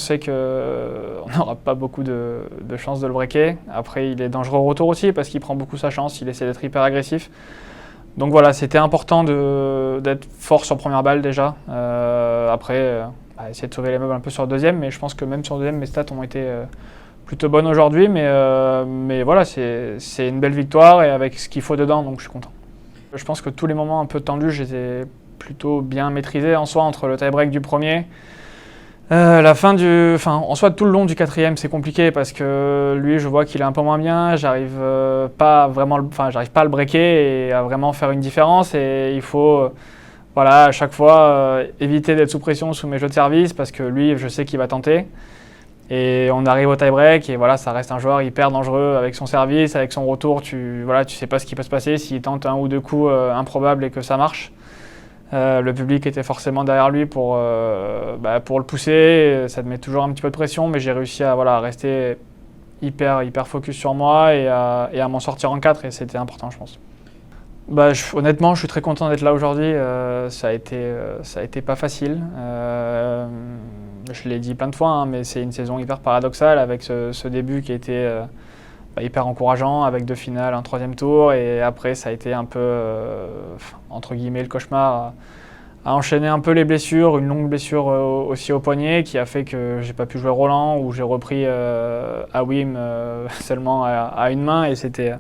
sait qu'on n'aura pas beaucoup de chances de le breaker. Après, il est dangereux au retour aussi parce qu'il prend beaucoup sa chance, il essaie d'être hyper agressif. Donc voilà, c'était important d'être fort sur première balle déjà. Après, essayer de sauver les meubles un peu sur le deuxième, mais je pense que même sur le deuxième, mes stats ont été plutôt bonnes aujourd'hui. Mais voilà, c'est une belle victoire et avec ce qu'il faut dedans, donc je suis content. Je pense que tous les moments un peu tendus, j'étais plutôt bien maîtrisé en soi entre le tie-break du premier. En soi, tout le long du quatrième, c'est compliqué parce que lui, je vois qu'il est un peu moins bien. J'arrive pas à le breaker et à vraiment faire une différence. Et il faut, voilà, à chaque fois, éviter d'être sous pression sous mes jeux de service parce que lui, je sais qu'il va tenter. Et on arrive au tie-break et voilà, ça reste un joueur hyper dangereux avec son service, avec son retour. Tu sais pas ce qui peut se passer s'il tente un ou deux coups improbables et que ça marche. Le public était forcément derrière lui pour le pousser. Ça te met toujours un petit peu de pression, mais j'ai réussi à rester hyper focus sur moi et à m'en sortir en 4 et c'était important, je pense. Honnêtement, je suis très content d'être là aujourd'hui. Ça a été pas facile. Je l'ai dit plein de fois, hein, mais c'est une saison hyper paradoxale avec ce début qui a été hyper encourageant avec 2 finales, un 3e tour et après ça a été un peu entre guillemets le cauchemar à enchaîner un peu les blessures, une longue blessure aussi au poignet qui a fait que j'ai pas pu jouer Roland où j'ai repris à Wim seulement à une main et c'était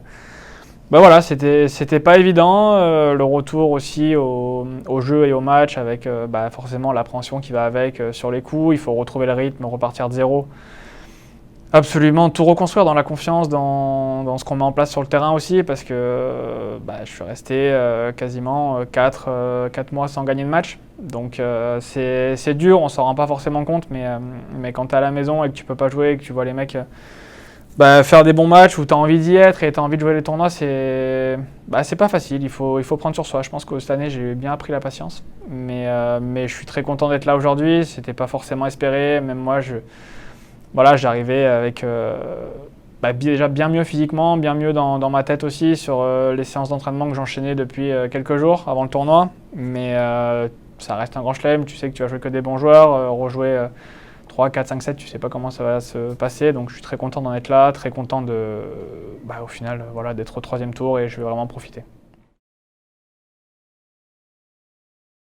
pas évident. Le retour aussi au jeu et au match avec forcément l'appréhension qui va avec sur les coups, il faut retrouver le rythme, repartir de zéro. Absolument, tout reconstruire dans la confiance, dans ce qu'on met en place sur le terrain aussi, parce que je suis resté quasiment 4 mois sans gagner de match. Donc c'est dur, on s'en rend pas forcément compte, mais quand tu es à la maison et que tu peux pas jouer et que tu vois les mecs faire des bons matchs où tu as envie d'y être et tu as envie de jouer les tournois, c'est pas facile, il faut prendre sur soi. Je pense que cette année, j'ai bien appris la patience, mais je suis très content d'être là aujourd'hui, c'était pas forcément espéré, même moi j'arrivais avec déjà bien mieux physiquement, bien mieux dans ma tête aussi sur les séances d'entraînement que j'enchaînais depuis quelques jours avant le tournoi. Mais ça reste un grand chelem, tu sais que tu vas jouer que des bons joueurs, rejouer 3, 4, 5, 7, tu sais pas comment ça va se passer. Donc je suis très content d'en être là, très content au final d'être au 3e tour et je vais vraiment profiter.